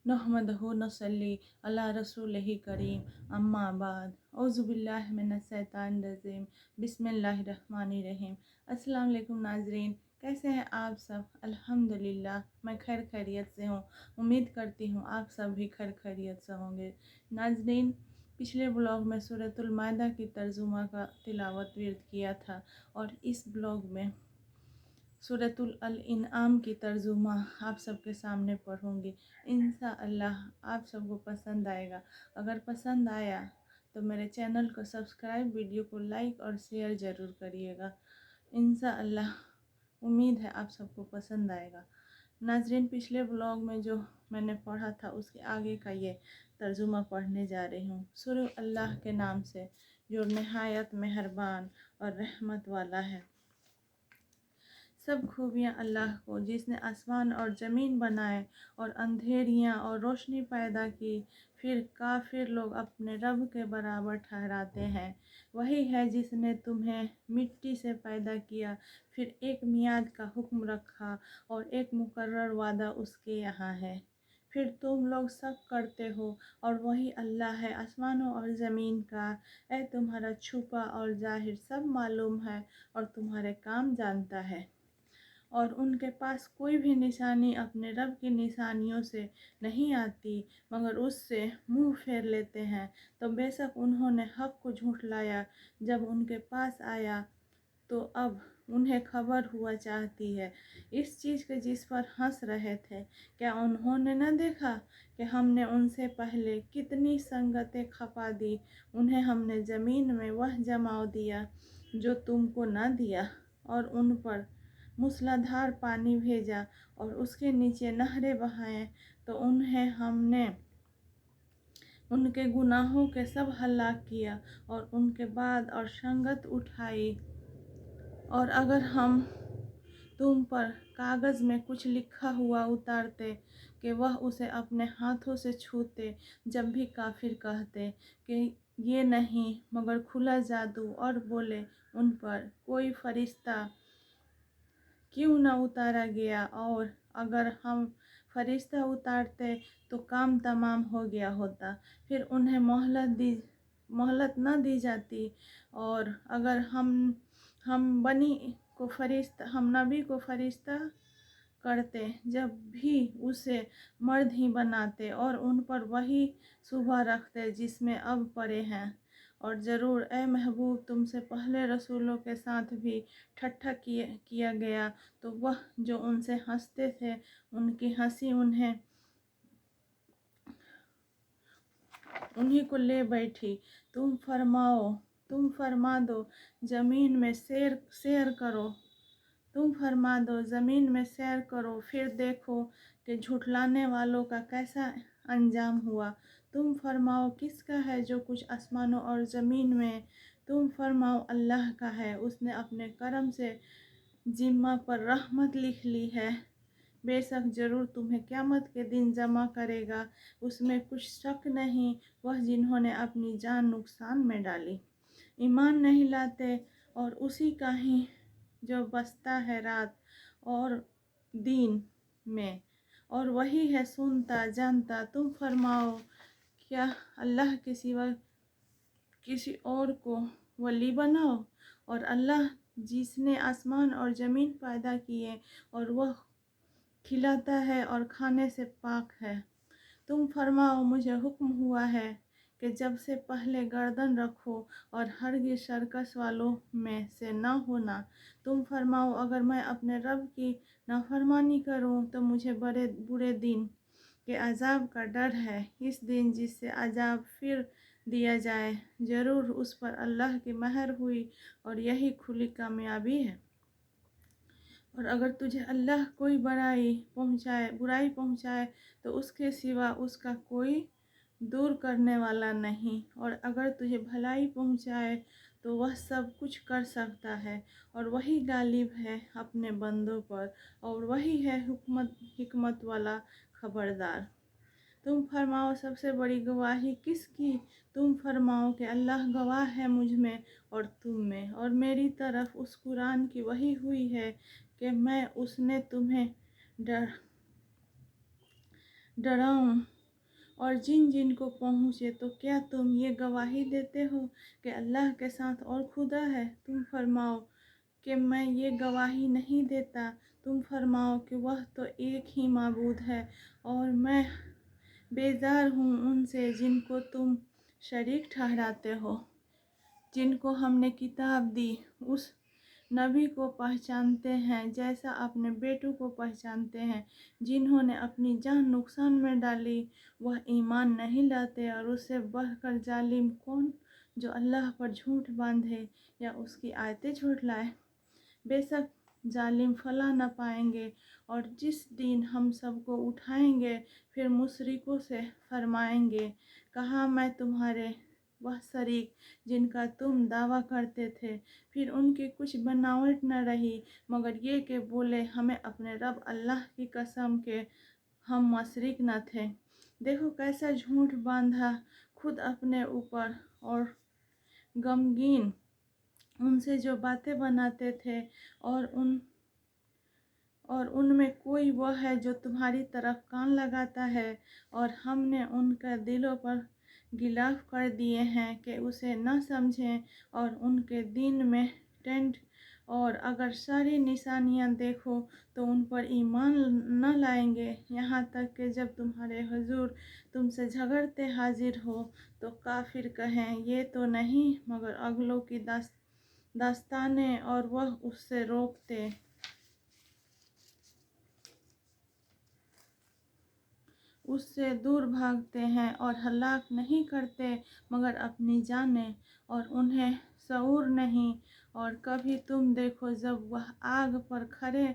नहमदहु नसल्ली अला रसूलिही करीम अम्मा बाद औज़ु बिल्लाहि मिनश शैतानिर रजीम बिस्मिल्लाहिर रहमानिर रहीम। अस्सलाम वालेकुम नाज़रीन, कैसे हैं आप सब? अल्हम्दुलिल्लाह मैं खैर खैरियत से हूँ। उम्मीद करती हूँ आप सब भी खैर खैरियत से होंगे। नाज़रीन, पिछले ब्लॉग में सूरतुल माइदा की तर्जुमा का तिलावत विर्द किया था और इस ब्लॉग में सूरतुल अल इनआम की तर्जुमा आप सबके सामने पढ़ूंगी। इंशाअल्लाह आप सबको पसंद आएगा। अगर पसंद आया तो मेरे चैनल को सब्सक्राइब, वीडियो को लाइक और शेयर ज़रूर करिएगा। इंशाअल्लाह उम्मीद है आप सबको पसंद आएगा। नाजरीन, पिछले ब्लॉग में जो मैंने पढ़ा था उसके आगे का ये तर्जुमा पढ़ने जा रही हूँ। शुरू अल्लाह के नाम से जो नहायत मेहरबान और रहमत वाला है। सब खूबियाँ अल्लाह को जिसने आसमान और ज़मीन बनाए और अंधेरियाँ और रोशनी पैदा की, फिर काफिर लोग अपने रब के बराबर ठहराते हैं। वही है जिसने तुम्हें मिट्टी से पैदा किया, फिर एक मियाद का हुक्म रखा और एक मुकर्रर वादा उसके यहाँ है। फिर तुम लोग शक करते हो और वही अल्लाह है आसमानों और ज़मीन का। ऐ तुम्हारा छुपा और जाहिर सब मालूम है और तुम्हारे काम जानता है। और उनके पास कोई भी निशानी अपने रब की निशानियों से नहीं आती, मगर उससे मुंह फेर लेते हैं। तो बेशक उन्होंने हक़ को झुठलाया जब उनके पास आया, तो अब उन्हें खबर हुआ चाहती है इस चीज़ के जिस पर हंस रहे थे। क्या उन्होंने न देखा कि हमने उनसे पहले कितनी संगतें खपा दी, उन्हें हमने ज़मीन में वह जमाव दिया जो तुमको न दिया, और उन पर मूसलाधार पानी भेजा और उसके नीचे नहरें बहाएं, तो उन्हें हमने उनके गुनाहों के सब हलाक किया और उनके बाद और संगत उठाई। और अगर हम तुम पर कागज़ में कुछ लिखा हुआ उतारते कि वह उसे अपने हाथों से छूते, जब भी काफिर कहते कि ये नहीं मगर खुला जादू, और बोले उन पर कोई फरिश्ता क्यों न उतारा गया, और अगर हम फरिश्ता उतारते तो काम तमाम हो गया होता। फिर उन्हें मोहलत न दी जाती। और अगर हम नबी को फरिश्ता करते, जब भी उसे मर्द ही बनाते और उन पर वही शुबा रखते जिसमें अब पड़े हैं। और ज़रूर ए महबूब, तुमसे पहले रसूलों के साथ भी ठट्ठा किया गया, तो वह जो उनसे हंसते थे उनकी हंसी उन्हीं को ले बैठी। तुम फरमा दो ज़मीन में सैर करो। तुम फरमा दो ज़मीन में सैर करो, फिर देखो कि झुठलाने वालों का कैसा अंजाम हुआ। तुम फरमाओ किसका है जो कुछ आसमानों और ज़मीन में। तुम फरमाओ अल्लाह का है, उसने अपने करम से जिम्मा पर रहमत लिख ली है। बेशक ज़रूर तुम्हें क़यामत के दिन जमा करेगा, उसमें कुछ शक नहीं, वह जिन्होंने अपनी जान नुकसान में डाली। ईमान नहीं लाते और उसी का ही जो बसता है रात और दिन में, और वही है सुनता जानता। तुम फरमाओ क्या अल्लाह के सिवा किसी और को वली बनाओ? और अल्लाह जिसने आसमान और ज़मीन पैदा किए और वह खिलाता है और खाने से पाक है। तुम फरमाओ मुझे हुक्म हुआ है कि जब से पहले गर्दन रखो और हरगिज़ सर्कस वालों में से न होना। तुम फरमाओ अगर मैं अपने रब की नाफरमानी करूं तो मुझे बड़े बुरे दिन के अजाब का डर है। इस दिन जिससे अजाब फिर दिया जाए, ज़रूर उस पर अल्लाह की मेहर हुई और यही खुली कामयाबी है। और अगर तुझे अल्लाह कोई बुराई पहुँचाए तो उसके सिवा उसका कोई दूर करने वाला नहीं, और अगर तुझे भलाई पहुँचाए तो वह सब कुछ कर सकता है, और वही गालिब है अपने बंदों पर, और वही है हिकमत वाला खबरदार। तुम फरमाओ सबसे बड़ी गवाही किसकी? तुम फरमाओ कि अल्लाह गवाह है मुझ में और तुम में, और मेरी तरफ उस कुरान की वही हुई है कि उसने तुम्हें डराऊं और जिन जिन को पहुँचे, तो क्या तुम ये गवाही देते हो कि अल्लाह के साथ और खुदा है? तुम फरमाओ कि मैं ये गवाही नहीं देता। तुम फरमाओ कि वह तो एक ही माबूद है, और मैं बेजार हूँ उनसे जिनको तुम शरीक ठहराते हो। जिनको हमने किताब दी उस नबी को पहचानते हैं जैसा अपने बेटों को पहचानते हैं। जिन्होंने अपनी जान नुकसान में डाली वह ईमान नहीं लाते, और उससे बढ़कर जालिम कौन जो अल्लाह पर झूठ बांधे या उसकी आयतें झुठलाए। बेशक जालिम फला न पाएंगे, और जिस दिन हम सबको उठाएंगे फिर मुशरिकों से फरमाएंगे, कहा मैं तुम्हारे वह शरीक जिनका तुम दावा करते थे। फिर उनकी कुछ बनावट न रही मगर ये कि बोले, हमें अपने रब अल्लाह की कसम के हम मशरिक न थे। देखो कैसा झूठ बांधा खुद अपने ऊपर, और गमगीन उनसे जो बातें बनाते थे, और उनमें कोई वह है जो तुम्हारी तरफ कान लगाता है, और हमने उनके दिलों पर गिलाफ कर दिए हैं कि उसे न समझें, और उनके दीन में टेंट। और अगर सारी निशानियां देखो तो उन पर ईमान न लाएंगे, यहाँ तक कि जब तुम्हारे हुजूर तुमसे झगड़ते हाजिर हो तो काफिर कहें, ये तो नहीं मगर अगलों की दास्तानें, और वह उससे रोकते उससे दूर भागते हैं, और हलाक नहीं करते मगर अपनी जानें, और उन्हें शऊर नहीं। और कभी तुम देखो जब वह आग पर खड़े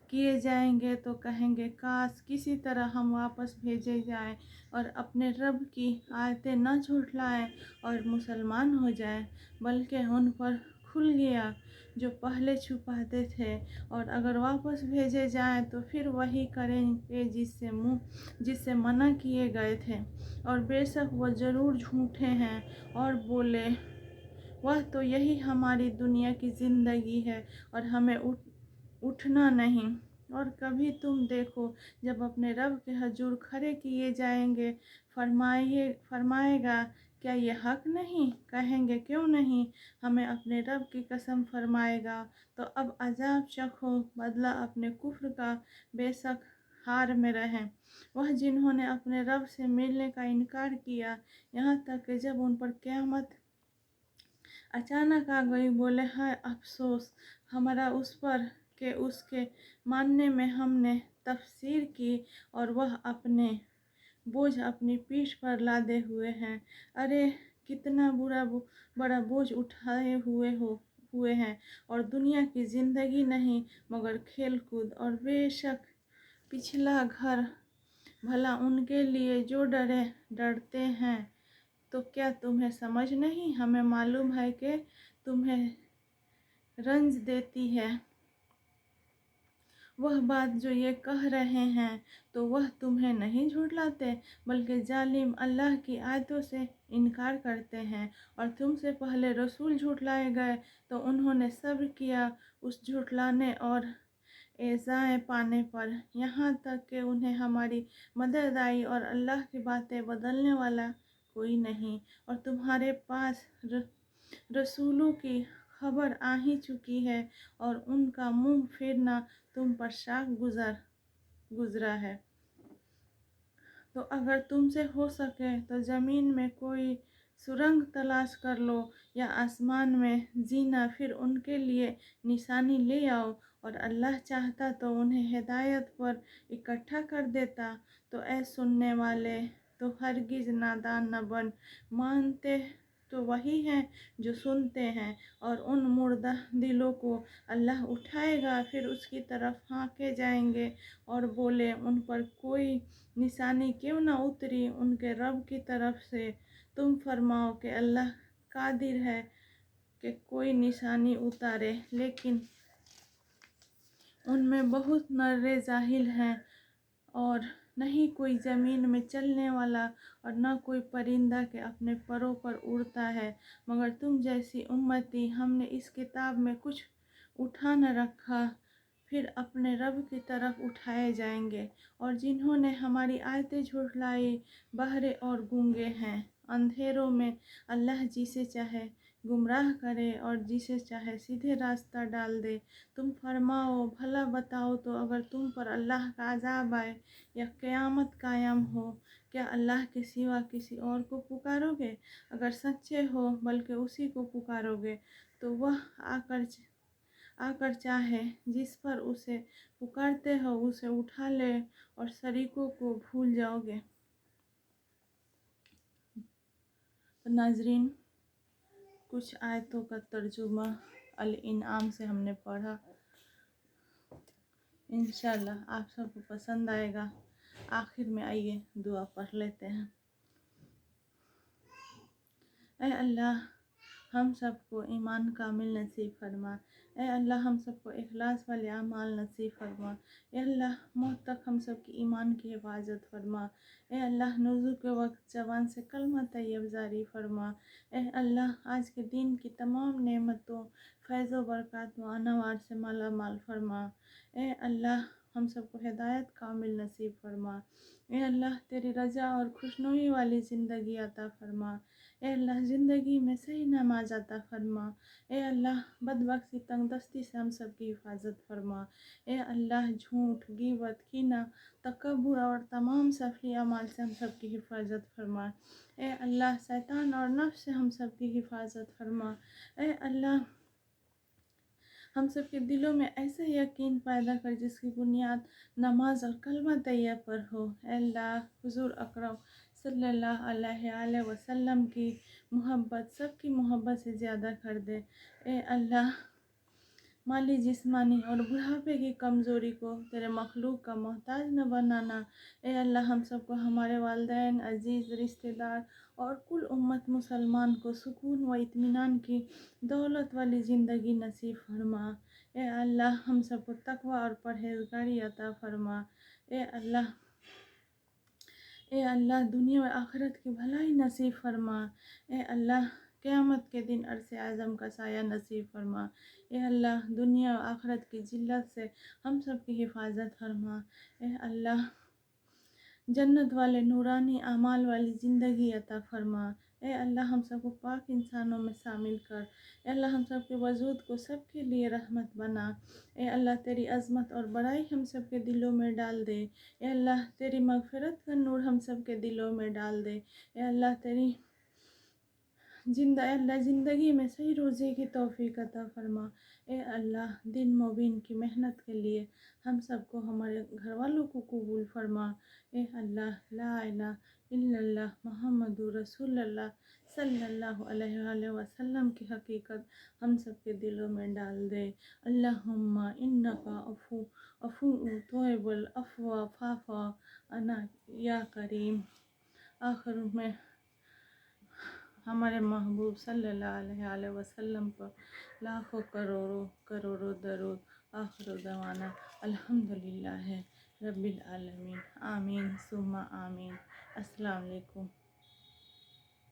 किए जाएंगे तो कहेंगे, काश किसी तरह हम वापस भेजे जाएं और अपने रब की आयतें न झुठलाएं और मुसलमान हो जाएं। बल्कि उन पर खुल गया जो पहले छुपाते थे, और अगर वापस भेजे जाएं तो फिर वही करेंगे जिससे मना किए गए थे। और बेशक वह ज़रूर झूठे हैं, और बोले, वह तो यही हमारी दुनिया की ज़िंदगी है और हमें उठना नहीं। और कभी तुम देखो जब अपने रब के हजूर खड़े किए जाएंगे, फरमाएगा, क्या ये हक नहीं? कहेंगे, क्यों नहीं, हमें अपने रब की कसम फरमाएगा। तो अब अजाब चखो, बदला अपने कुफ्र का, बेशक हार में रहें वह जिन्होंने अपने रब से मिलने का इनकार किया, यहाँ तक कि जब उन पर क़यामत अचानक आ गई बोले, हाय अफसोस हमारा उस पर कि उसके मानने में हमने तफसीर की, और वह अपने बोझ अपनी पीठ पर लादे हुए हैं। अरे कितना बड़ा बोझ उठाए हुए हैं, और दुनिया की ज़िंदगी नहीं मगर खेल कूद, और बेशक पिछला घर भला उनके लिए जो डरते हैं। तो क्या तुम्हें समझ नहीं? हमें मालूम है कि तुम्हें रंज देती है वह बात जो ये कह रहे हैं, तो वह तुम्हें नहीं झुठलाते बल्कि जालिम अल्लाह की आयतों से इनकार करते हैं। और तुमसे पहले रसूल झुठलाए गए तो उन्होंने सब्र किया उस झुठलाने और एज़ाएं पाने पर, यहाँ तक कि उन्हें हमारी मदद आई, और अल्लाह की बातें बदलने वाला कोई नहीं। और तुम्हारे पास रसूलों की खबर आ ही चुकी है, और उनका मुंह फेरना तुम पर शाख गुजरा है। तो अगर तुमसे हो सके तो ज़मीन में कोई सुरंग तलाश कर लो या आसमान में जीना, फिर उनके लिए निशानी ले आओ, और अल्लाह चाहता तो उन्हें हिदायत पर इकट्ठा कर देता। तो ऐ सुनने वाले, तो हरगिज़ नादान न बन, मानते तो वही हैं जो सुनते हैं। और उन मुर्दा दिलों को अल्लाह उठाएगा, फिर उसकी तरफ हाँके जाएंगे और बोले, उन पर कोई निशानी क्यों न उतरी उनके रब की तरफ से। तुम फरमाओ कि अल्लाह कादिर है कि कोई निशानी उतारे, लेकिन उनमें बहुत नर्रे जाहिल हैं। और नहीं कोई ज़मीन में चलने वाला और न कोई परिंदा के अपने परों पर उड़ता है, मगर तुम जैसी उम्मती हमने इस किताब में कुछ उठा न रखा। پھر اپنے رب کی طرف اٹھائے جائیں گے۔ اور جنہوں نے ہماری آیتیں جھٹلائی بہرے اور گونگے ہیں۔ اندھیروں میں اللہ جسے چاہے گمراہ کرے اور جسے چاہے سیدھے راستہ ڈال دے۔ تم فرماؤ بھلا بتاؤ تو اگر تم پر اللہ کا عذاب آئے یا قیامت قائم ہو، کیا اللہ کے سوا کسی اور کو پکارو گے؟ اگر سچے ہو بلکہ اسی کو پکارو گے تو وہ آ کر چاہے جس پر اسے پکارتے ہو اسے اٹھا لے اور شریکوں کو بھول جاؤ گے۔ تو ناظرین، کچھ آیتوں کا ترجمہ الانعام سے ہم نے پڑھا۔ انشاءاللہ آپ سب کو پسند آئے گا۔ آخر میں آئیے دعا پڑھ لیتے ہیں۔ اے اللہ ہم سب کو ایمان کامل نصیب فرما۔ اے اللہ ہم سب کو اخلاص والے اعمال نصیب فرما۔ اے اللہ موت تک ہم سب کی ایمان کی حفاظت فرما۔ اے اللہ نزول کے وقت زبان سے کلمہ طیب جاری فرما۔ اے اللہ آج کے دن کی تمام نعمتوں، فیض و برکات و انوار سے مالا مال فرما۔ اے اللہ ہم سب کو ہدایت کامل نصیب فرما۔ اے اللہ تیری رضا اور خوشنودی والی زندگی عطا فرما۔ اے اللہ زندگی میں صحیح نماز عطا فرما۔ اے اللہ بدبختی تنگ دستی سے ہم سب کی حفاظت فرما۔ اے اللہ جھوٹ، غیبت، کینہ، تکبر اور تمام سفلی اعمال سے ہم سب کی حفاظت فرما۔ اے اللہ شیطان اور نفس سے ہم سب کی حفاظت فرما۔ اے اللہ ہم سب کے دلوں میں ایسا یقین پیدا کر جس کی بنیاد نماز اور کلمہ طیب پر ہو۔ اے اللہ حضور اکرم صلی اللہ علیہ وسلم کی محبت سب کی محبت سے زیادہ کر دے۔ اے اللہ مالی جسمانی اور بڑھاپے کی کمزوری کو تیرے مخلوق کا محتاج نہ بنانا۔ اے اللہ ہم سب کو ہمارے والدین، عزیز رشتہ دار اور کل امت مسلمان کو سکون و اطمینان کی دولت والی زندگی نصیب فرما۔ اے اللہ ہم سب کو تقوی اور پرہیزگاری عطا فرما۔ اے اللہ دنیا و آخرت کی بھلائی نصیب فرما۔ اے اللہ قیامت کے دن عرش اعظم کا سایہ نصیب فرما۔ اے اللہ دنیا و آخرت کی ذلت سے ہم سب کی حفاظت فرما۔ اے اللہ جنت والے نورانی اعمال والی زندگی عطا فرما۔ اے اللہ ہم سب کو پاک انسانوں میں شامل کر۔ اے اللہ ہم سب کے وجود کو سب کے لیے رحمت بنا۔ اے اللہ تیری عظمت اور بڑائی ہم سب کے دلوں میں ڈال دے۔ اے اللہ تیری مغفرت کا نور ہم سب کے دلوں میں ڈال دے۔ اے اللہ زندگی میں صحیح روزی کی توفیق عطا فرما۔ اے اللہ دن مبین کی محنت کے لیے ہم سب کو ہمارے گھر والوں کو قبول فرما۔ اے اللہ لا الہ الا اللہ محمد رسول اللہ صلی اللہ علیہ وسلم کی حقیقت ہم سب کے دلوں میں ڈال دے۔ اللہم انکا عفو تحب العفو فاعف عنا یا کریم۔ آخر میں ہمارے محبوب صلی اللہ علیہ وسلم پر لاکھوں کروڑوں درود۔ آخر دعوانا الحمدللہ رب العالمین۔ آمین ثم آمین۔ السلام علیکم۔